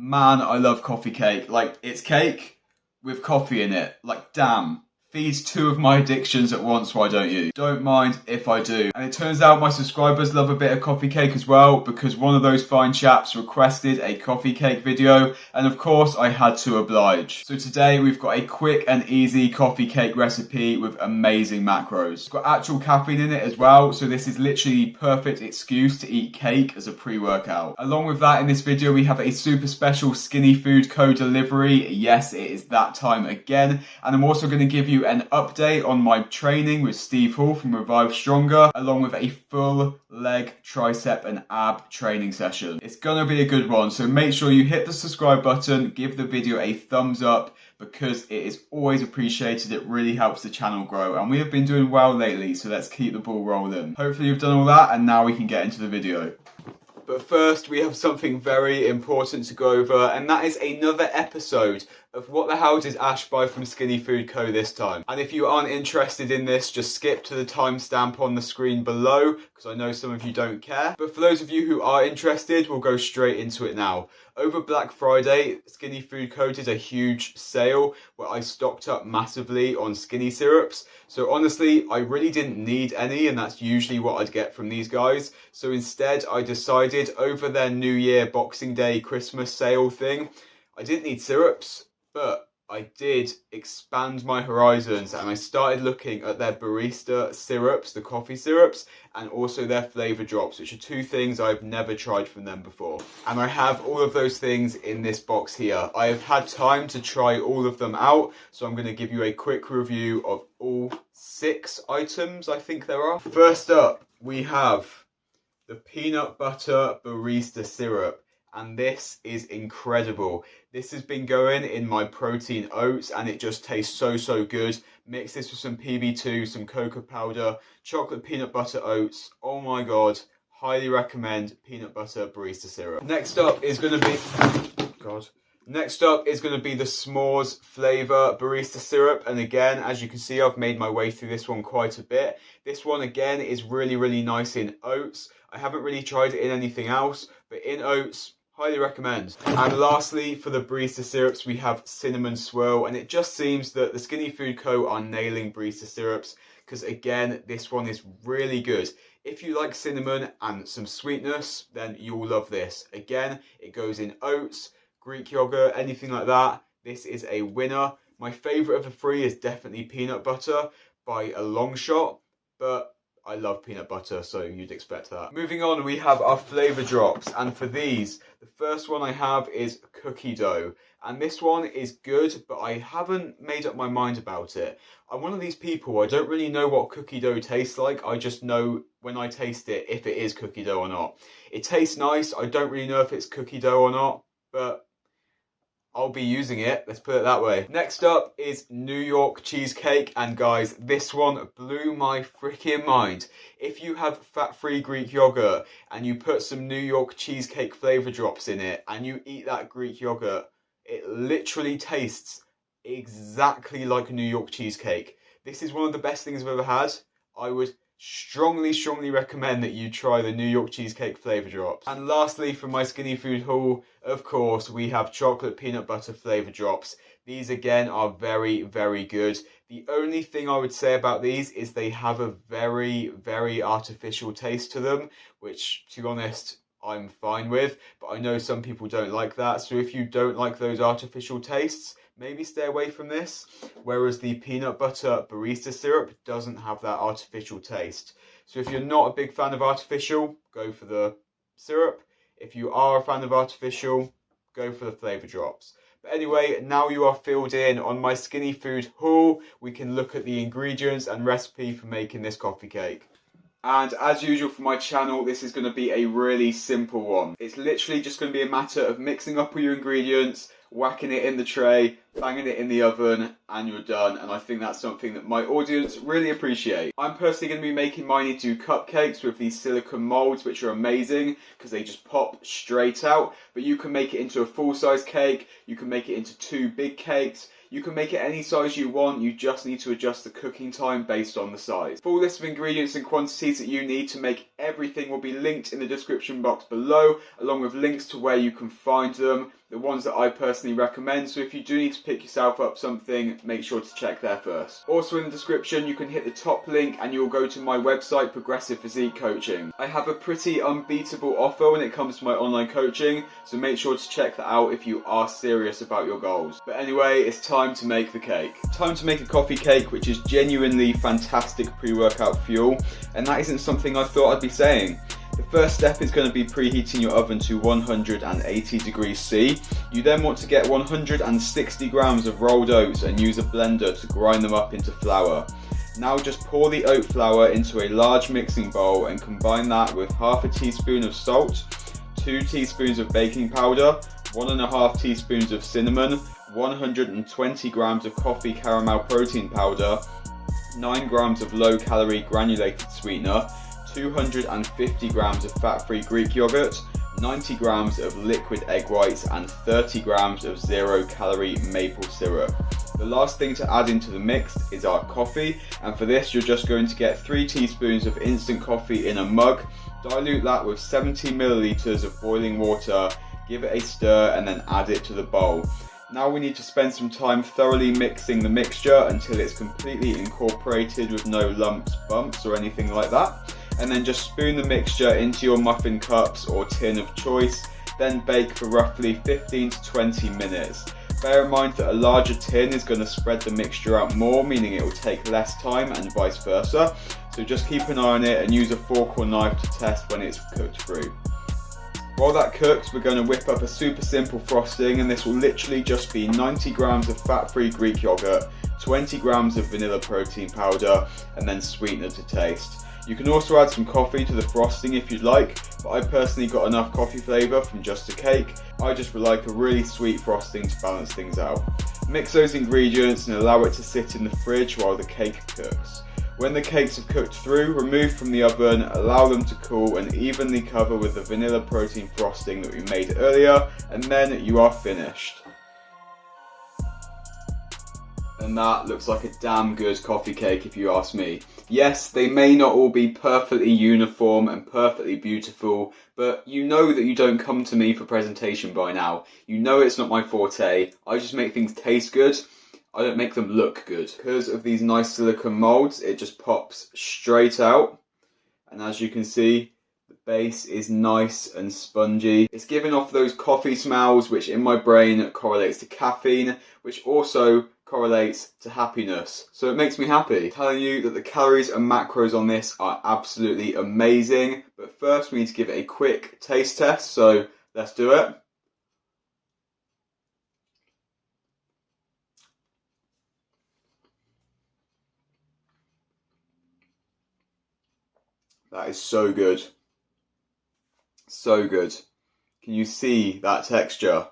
Man, I love coffee cake. Like, it's cake with coffee in it. Like, damn. Feeds two of my addictions at once, why don't you? Don't mind if I do. And it turns out my subscribers love a bit of coffee cake as well, because one of those fine chaps requested a coffee cake video, and of course I had to oblige. So today we've got a quick and easy coffee cake recipe with amazing macros. It's got actual caffeine in it as well, so this is literally the perfect excuse to eat cake as a pre-workout. Along with that, in this video we have a super special Skinny Food Co delivery. Yes, it is that time again, and I'm also going to give you an update on my training with Steve Hall from Revive Stronger, along with a full leg, tricep and ab training session. It's gonna be a good one, so make sure you hit the subscribe button, give the video a thumbs up, because it is always appreciated. It really helps the channel grow, and we have been doing well lately, so let's keep the ball rolling. Hopefully you've done all that, and now we can get into the video. But first, we have something very important to go over, and that is another episode of What the Hell Did Ash Buy from Skinny Food Co this time. And if you aren't interested in this, just skip to the timestamp on the screen below, because I know some of you don't care. But for those of you who are interested, we'll go straight into it now. Over Black Friday, Skinny Food Co did a huge sale where I stocked up massively on skinny syrups. So honestly, I really didn't need any, and that's usually what I'd get from these guys. So instead, I decided over their New Year, Boxing Day, Christmas sale thing, I didn't need syrups, but I did expand my horizons, and I started looking at their Barrista syrups, the coffee syrups, and also their Flavourdrops, which are two things I've never tried from them before. And I have all of those things in this box here. I have had time to try all of them out, so I'm going to give you a quick review of all 6 items I think there are. First up, we have the peanut butter Barrista syrup. And this is incredible. This has been going in my protein oats, and it just tastes so good. Mix this with some PB2, some cocoa powder, chocolate peanut butter oats. Oh my god, highly recommend peanut butter Barrista syrup. Next up is going to be the S'mores Flavour Barrista syrup, and again, as you can see, I've made my way through this one quite a bit. This one again is really nice in oats. I haven't really tried it in anything else, but in oats, highly recommend. And lastly, for the Barrista syrups, we have Cinnamon Swirl, and it just seems that the Skinny Food Co are nailing Barrista syrups, because again, this one is really good. If you like cinnamon and some sweetness, then you'll love this. Again, it goes in oats, Greek yogurt, anything like that. This is a winner. My favourite of the 3 is definitely peanut butter by a long shot, but I love peanut butter, so you'd expect that. Moving on, we have our Flavourdrops, and for these, the first one I have is cookie dough, and this one is good, but I haven't made up my mind about it. I'm one of these people, I don't really know what cookie dough tastes like. I just know when I taste it if it is cookie dough or not. It tastes nice. I don't really know if it's cookie dough or not, but I'll be using it, let's put it that way. Next up is New York Cheesecake, and guys, this one blew my freaking mind. If you have fat-free Greek yogurt and you put some New York Cheesecake Flavourdrops in it and you eat that Greek yogurt, it literally tastes exactly like New York Cheesecake. This is one of the best things I've ever had. I would strongly recommend that you try the New York Cheesecake Flavourdrops. And lastly, from my Skinny Food haul, of course, we have chocolate peanut butter Flavourdrops. These again are very good. The only thing I would say about these is they have a very artificial taste to them, which, to be honest, I'm fine with, but I know some people don't like that. So if you don't like those artificial tastes, maybe stay away from this. Whereas the peanut butter Barrista syrup doesn't have that artificial taste. So if you're not a big fan of artificial, go for the syrup. If you are a fan of artificial, go for the Flavourdrops. But anyway, now you are filled in on my Skinny Food haul, we can look at the ingredients and recipe for making this coffee cake. And as usual for my channel, this is going to be a really simple one. It's literally just going to be a matter of mixing up all your ingredients, whacking it in the tray, banging it in the oven, and you're done. And I think that's something that my audience really appreciate. I'm personally going to be making mine into cupcakes with these silicone molds, which are amazing because they just pop straight out. But you can make it into a full-size cake, you can make it into 2 big cakes, you can make it any size you want, you just need to adjust the cooking time based on the size. Full list of ingredients and quantities that you need to make everything will be linked in the description box below, along with links to where you can find them. the ones that I personally recommend. So if you do need to pick yourself up something, make sure to check there first. Also in the description, you can hit the top link and you'll go to my website, Progressive Physique Coaching. I have a pretty unbeatable offer when it comes to my online coaching, so make sure to check that out if you are serious about your goals. But anyway, it's time to make the cake. Time to make a coffee cake, which is genuinely fantastic pre-workout fuel, and that isn't something I thought I'd be saying. The first step is going to be preheating your oven to 180 degrees C. You then want to get 160 grams of rolled oats and use a blender to grind them up into flour. Now just pour the oat flour into a large mixing bowl and combine that with half a teaspoon of salt, 2 teaspoons of baking powder, 1.5 teaspoons of cinnamon, 120 grams of coffee caramel protein powder, 9 grams of low-calorie granulated sweetener, 250 grams of fat-free Greek yogurt, 90 grams of liquid egg whites, and 30 grams of zero-calorie maple syrup. The last thing to add into the mix is our coffee, and for this you're just going to get 3 teaspoons of instant coffee in a mug, dilute that with 70 milliliters of boiling water, give it a stir, and then add it to the bowl. Now we need to spend some time thoroughly mixing the mixture until it's completely incorporated with no lumps, bumps, or anything like that. And then just spoon the mixture into your muffin cups or tin of choice, then bake for roughly 15 to 20 minutes. Bear in mind that a larger tin is going to spread the mixture out more, meaning it will take less time and vice versa. So just keep an eye on it and use a fork or knife to test when it's cooked through. While that cooks, we're going to whip up a super simple frosting, and this will literally just be 90 grams of fat-free Greek yogurt, 20 grams of vanilla protein powder, and then sweetener to taste. You can also add some coffee to the frosting if you'd like, but I personally got enough coffee flavour from just a cake. I just would like a really sweet frosting to balance things out. Mix those ingredients and allow it to sit in the fridge while the cake cooks. When the cakes have cooked through, remove from the oven, allow them to cool, and evenly cover with the vanilla protein frosting that we made earlier, and then you are finished. And that looks like a damn good coffee cake if you ask me. Yes, they may not all be perfectly uniform and perfectly beautiful, but you know that you don't come to me for presentation by now. You know it's not my forte. I just make things taste good. I don't make them look good. Because of these nice silicone molds, it just pops straight out. And as you can see, the base is nice and spongy. It's giving off those coffee smells, which in my brain correlates to caffeine, which also correlates to happiness. So it makes me happy. I'm telling you that the calories and macros on this are absolutely amazing. But first we need to give it a quick taste test. So let's do it. That is so good. So good. Can you see that texture?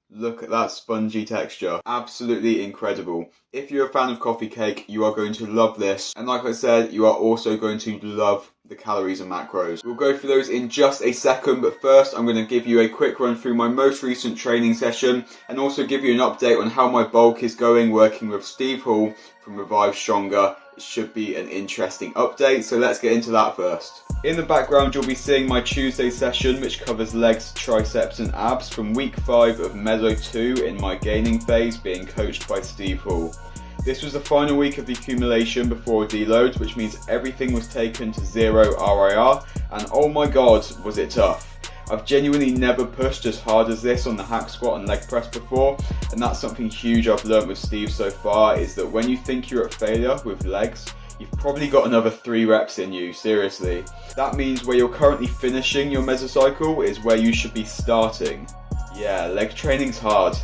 Look at that spongy texture. Absolutely incredible. If you're a fan of coffee cake, you are going to love this. And like I said, you are also going to love the calories and macros. We'll go through those in just a second, but first I'm going to give you a quick run through my most recent training session and also give you an update on how my bulk is going working with Steve Hall from Revive Stronger. It should be an interesting update, so let's get into that first. In the background you'll be seeing my Tuesday session, which covers legs, triceps and abs from week 5 of Meso 2 in my gaining phase, being coached by Steve Hall. This was the final week of the accumulation before deload, which means everything was taken to 0 RIR, and oh my god was it tough. I've genuinely never pushed as hard as this on the hack squat and leg press before, and that's something huge I've learnt with Steve so far, is that when you think you're at failure with legs, you've probably got another 3 reps in you, seriously. That means where you're currently finishing your mesocycle is where you should be starting. Yeah, leg training's hard.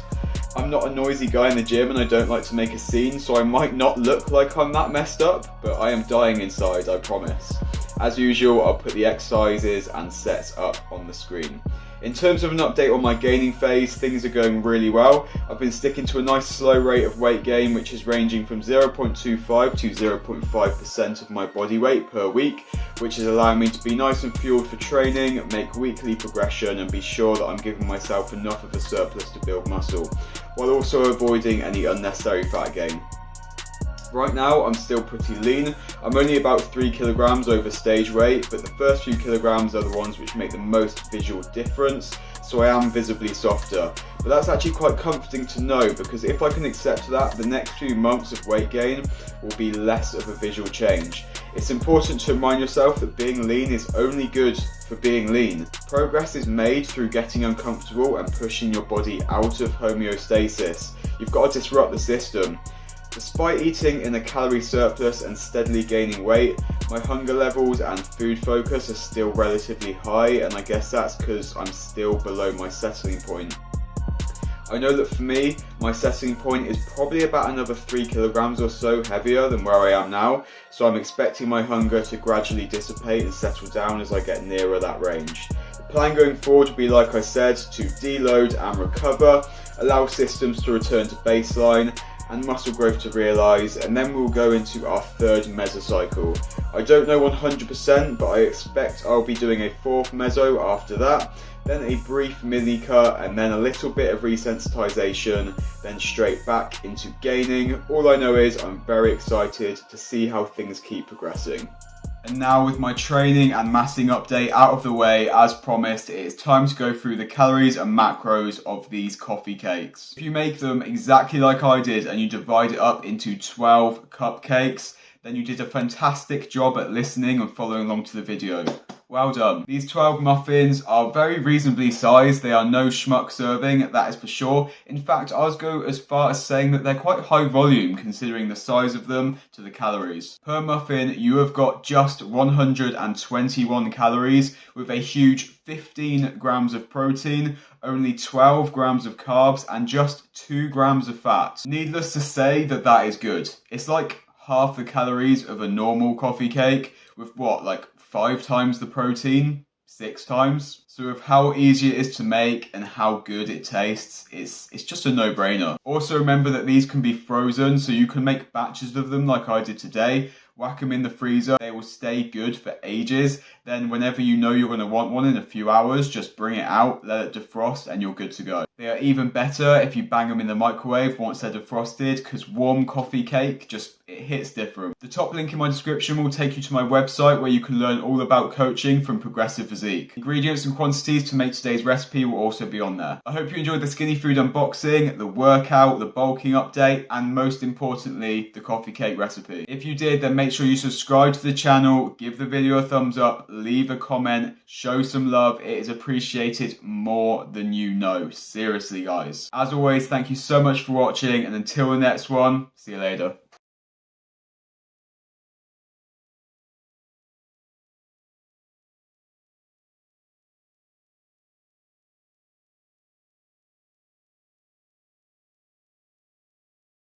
I'm not a noisy guy in the gym and I don't like to make a scene, so I might not look like I'm that messed up, but I am dying inside, I promise. As usual, I'll put the exercises and sets up on the screen. In terms of an update on my gaining phase, things are going really well. I've been sticking to a nice slow rate of weight gain, which is ranging from 0.25 to 0.5% of my body weight per week, which is allowing me to be nice and fueled for training, make weekly progression and be sure that I'm giving myself enough of a surplus to build muscle, while also avoiding any unnecessary fat gain. Right now I'm still pretty lean. I'm only about 3 kilograms over stage weight, but the first few kilograms are the ones which make the most visual difference, so I am visibly softer. But that's actually quite comforting to know, because if I can accept that, the next few months of weight gain will be less of a visual change. It's important to remind yourself that being lean is only good for being lean. Progress is made through getting uncomfortable and pushing your body out of homeostasis. You've got to disrupt the system. Despite eating in a calorie surplus and steadily gaining weight, my hunger levels and food focus are still relatively high, and I guess that's because I'm still below my settling point. I know that for me, my settling point is probably about another 3 kilograms or so heavier than where I am now, so I'm expecting my hunger to gradually dissipate and settle down as I get nearer that range. The plan going forward will be, like I said, to deload and recover, allow systems to return to baseline, and muscle growth to realise, and then we'll go into our third mesocycle. I don't know 100%, but I expect I'll be doing a fourth meso after that, then a brief mini cut, and then a little bit of resensitization, then straight back into gaining. All I know is I'm very excited to see how things keep progressing. And now, with my training and massing update out of the way, as promised, it is time to go through the calories and macros of these coffee cakes. If you make them exactly like I did and you divide it up into 12 cupcakes, then you did a fantastic job at listening and following along to the video. Well done. These 12 muffins are very reasonably sized. They are no schmuck serving, that is for sure. In fact, I'll go as far as saying that they're quite high volume considering the size of them to the calories. Per muffin, you have got just 121 calories with a huge 15 grams of protein, only 12 grams of carbs, and just 2 grams of fat. Needless to say that that is good. It's like half the calories of a normal coffee cake with what, like 5 times the protein, 6 times. So with how easy it is to make and how good it tastes, it's just a no-brainer. Also remember that these can be frozen, so you can make batches of them like I did today. Whack them in the freezer, they will stay good for ages. Then whenever you know you're going to want one in a few hours, just bring it out, let it defrost, and you're good to go. They are even better if you bang them in the microwave once they're defrosted, because warm coffee cake it hits different. The top link in my description will take you to my website where you can learn all about coaching from Progressive Physique. Ingredients and quantities to make today's recipe will also be on there. I hope you enjoyed the skinny food unboxing, the workout, the bulking update, and most importantly, the coffee cake recipe. If you did, then make sure you subscribe to the channel, give the video a thumbs up, leave a comment, show some love. It is appreciated more than you know. Seriously, guys. As always, thank you so much for watching, and until the next one, see you later.